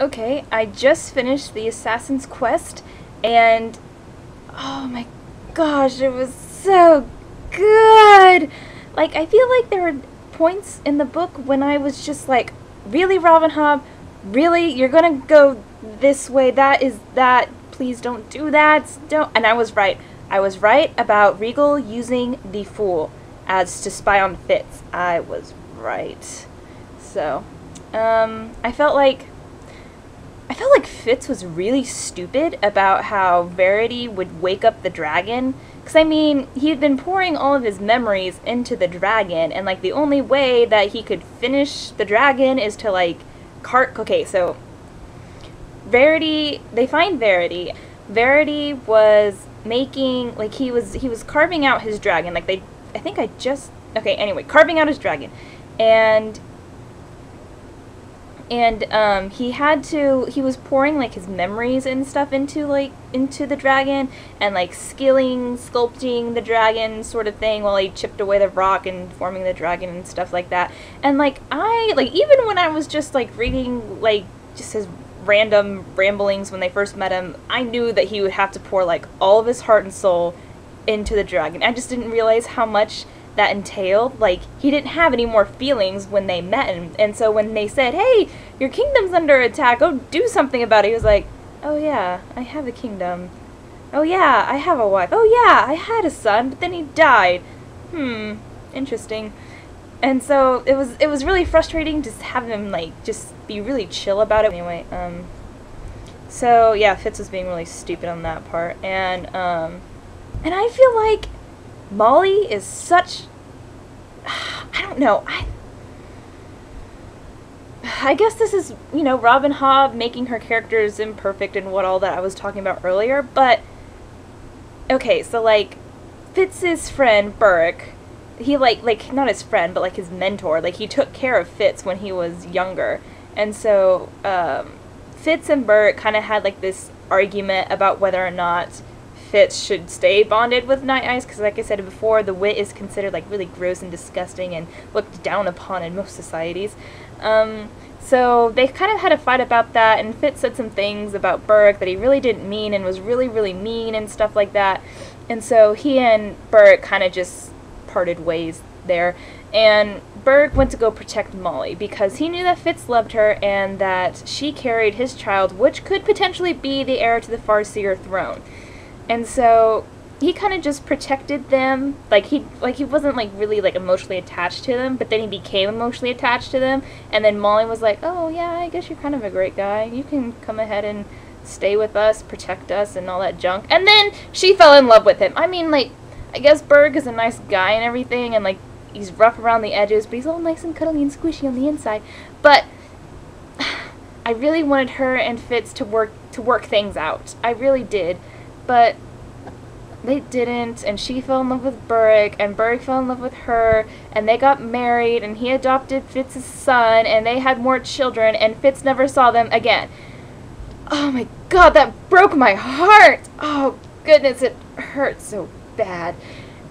Okay, I just finished the Assassin's Quest, and oh my gosh, it was so good! Like, I feel like there were points in the book when I was just like, really, Robin Hobb? Really? You're gonna go this way? That is that. Please don't do that. Don't. And I was right. I was right about Regal using the Fool as to spy on Fitz. I was right. So, I felt like Fitz was really stupid about how Verity would wake up the dragon. Because, I mean, he had been pouring all of his memories into the dragon, and, like, the only way that he could finish the dragon is to, like, Okay, so, Verity, they find Verity. Verity was making, like, he was carving out his dragon. Like, okay, anyway, carving out his dragon. And he was pouring like his memories and stuff into the dragon, and like sculpting the dragon sort of thing, while he chipped away the rock and forming the dragon and stuff like that. And like even when I was just like reading like just his random ramblings when they first met him, I knew that he would have to pour like all of his heart and soul into the dragon. I just didn't realize how much that entailed. Like, he didn't have any more feelings when they met him, and so when they said, hey, your kingdom's under attack, oh, do something about it, he was like, oh yeah, I have a kingdom. Oh yeah, I have a wife. Oh yeah, I had a son, but then he died. Interesting. And so it was really frustrating to have him like just be really chill about it. Anyway, so yeah, Fitz was being really stupid on that part, and I feel like Molly is such... I don't know. I guess this is, Robin Hobb making her characters imperfect and what all that I was talking about earlier, but... Okay, so, like, Fitz's friend, Burke, he, like, not his friend, but, like, his mentor, like, he took care of Fitz when he was younger, and so, Fitz and Burke kind of had, like, this argument about whether or not Fitz should stay bonded with Night Eyes, because like I said before, the wit is considered like really gross and disgusting and looked down upon in most societies. So they kind of had a fight about that, and Fitz said some things about Burke that he really didn't mean and was really, really mean and stuff like that. And so he and Burke kind of just parted ways there. And Burke went to go protect Molly because he knew that Fitz loved her and that she carried his child, which could potentially be the heir to the Farseer throne. And so he kind of just protected them. He wasn't like really like emotionally attached to them, but then he became emotionally attached to them. And then Molly was like, "Oh yeah, I guess you're kind of a great guy. You can come ahead and stay with us, protect us, and all that junk." And then she fell in love with him. I mean, like, I guess Berg is a nice guy and everything, and like he's rough around the edges, but he's all nice and cuddly and squishy on the inside. But I really wanted her and Fitz to work things out. I really did. But they didn't, and she fell in love with Burke, and Burke fell in love with her, and they got married, and he adopted Fitz's son, and they had more children, and Fitz never saw them again. Oh my god, that broke my heart! Oh goodness, it hurt so bad.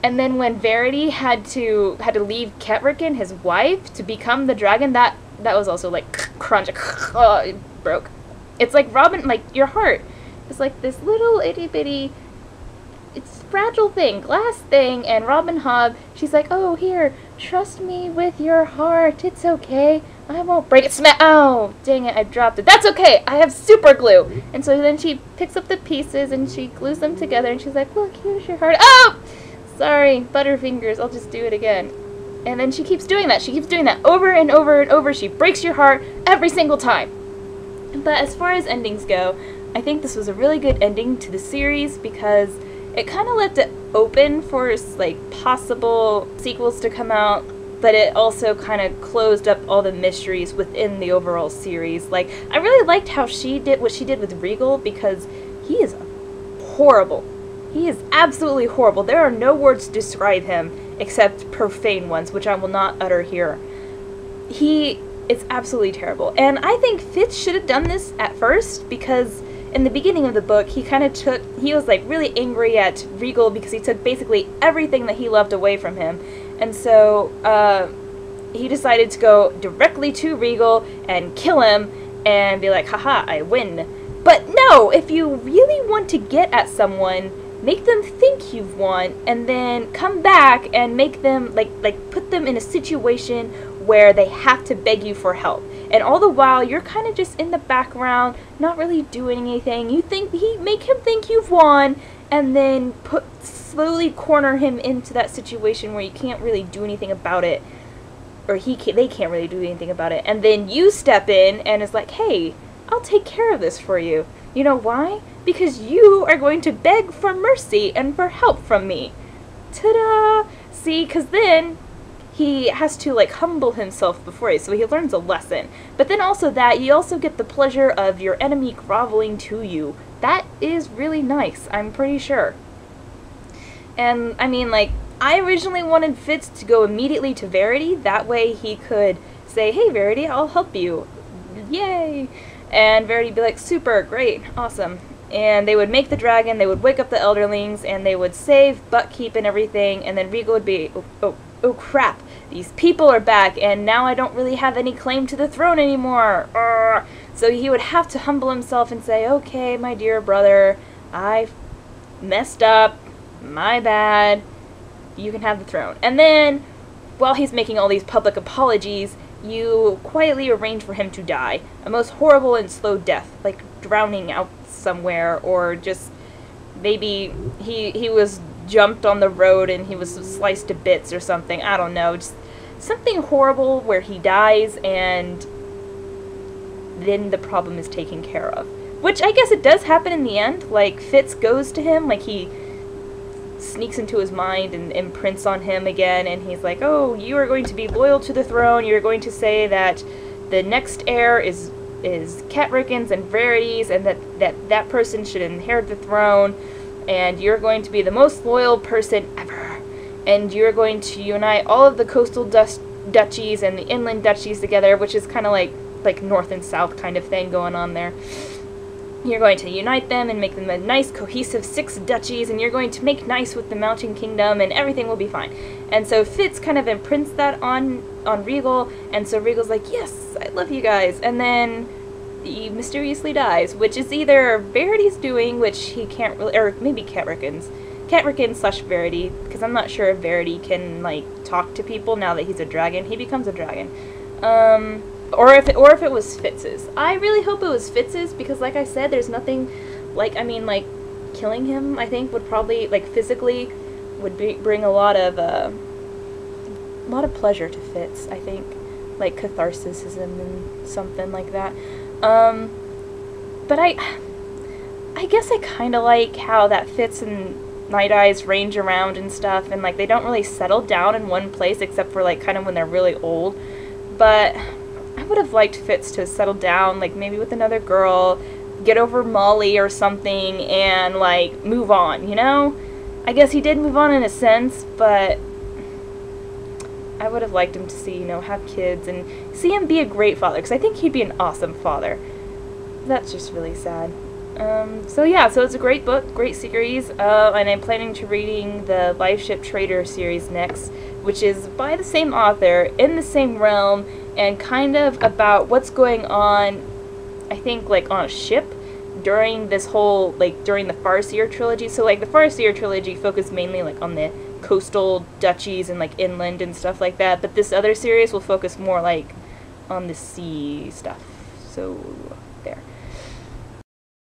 And then when Verity had to leave Ketrican, his wife, to become the dragon, that was also like crunch. Oh, it broke. It's like Robin, like your heart. It's like this little itty-bitty, it's fragile thing, glass thing, and Robin Hobb, she's like, oh, here, trust me with your heart, it's okay, I won't break it, oh, dang it, I dropped it, that's okay, I have super glue, and so then she picks up the pieces, and she glues them together, and she's like, look, here's your heart, oh, sorry, butterfingers, I'll just do it again, and then she keeps doing that over and over and over, she breaks your heart every single time. But as far as endings go, I think this was a really good ending to the series because it kind of left it open for like possible sequels to come out, but it also kind of closed up all the mysteries within the overall series. Like, I really liked how she did what she did with Regal because he is horrible. He is absolutely horrible. There are no words to describe him except profane ones, which I will not utter here. It's absolutely terrible. And I think Fitz should have done this at first because in the beginning of the book, he was like really angry at Regal because he took basically everything that he loved away from him. And so he decided to go directly to Regal and kill him and be like, haha, I win. But no, if you really want to get at someone, make them think you've won, and then come back and make them, like put them in a situation where they have to beg you for help. And all the while, you're kind of just in the background, not really doing anything. You make him think you've won, and then slowly corner him into that situation where you can't really do anything about it, or they can't really do anything about it. And then you step in and it's like, hey, I'll take care of this for you. You know why? Because you are going to beg for mercy and for help from me. Ta-da! See, because then he has to, like, humble himself before you, so he learns a lesson. But then also that, you also get the pleasure of your enemy groveling to you. That is really nice, I'm pretty sure. And, I mean, like, I originally wanted Fitz to go immediately to Verity. That way he could say, hey, Verity, I'll help you. Yay! And Verity would be like, super, great, awesome. And they would make the dragon, they would wake up the Elderlings, and they would save Buckkeep and everything, and then Regal would be, oh crap, these people are back, and now I don't really have any claim to the throne anymore. Urgh. So he would have to humble himself and say, okay, my dear brother, I messed up, my bad, you can have the throne. And then, while he's making all these public apologies, you quietly arrange for him to die. A most horrible and slow death, like drowning out somewhere, or just maybe he was jumped on the road and he was sliced to bits or something. I don't know. Just something horrible where he dies and then the problem is taken care of. Which I guess it does happen in the end. Like, Fitz goes to him, like he sneaks into his mind and imprints on him again, and he's like, oh, you are going to be loyal to the throne, you're going to say that the next heir is Catricken's and Verity's, and that person should inherit the throne, and you're going to be the most loyal person ever, and you're going to unite all of the coastal duchies and the inland duchies together, which is kind of like north and south kind of thing going on there. You're going to unite them and make them a nice, cohesive 6 duchies, and you're going to make nice with the Mountain Kingdom, and everything will be fine. And so Fitz kind of imprints that on Regal, and so Regal's like, yes, I love you guys. And then he mysteriously dies, which is either Verity's doing, which he can't really, or maybe Catricken's. Catricken/Verity, because I'm not sure if Verity can, like, talk to people now that he's a dragon. He becomes a dragon. Or if it was Fitz's. I really hope it was Fitz's, because like I said, there's nothing, like, I mean, like, killing him, I think, would probably, like, physically, would bring a lot of pleasure to Fitz, I think. Like, catharsis and something like that. But I guess I kind of like how that Fitz and Night Eyes range around and stuff, and, like, they don't really settle down in one place, except for, like, kind of when they're really old. But I would have liked Fitz to settle down, like, maybe with another girl, get over Molly or something, and, like, move on, you know? I guess he did move on in a sense, but I would have liked him to see, you know, have kids and see him be a great father, because I think he'd be an awesome father. That's just really sad. So yeah, so it's a great book, great series, and I'm planning to reading the Life Ship Trader series next, which is by the same author, in the same realm, and kind of about what's going on, I think, like, on a ship during this whole, like, during the Farseer trilogy. So, like, the Farseer trilogy focused mainly, like, on the coastal duchies and, like, inland and stuff like that, but this other series will focus more, like, on the sea stuff. So, there.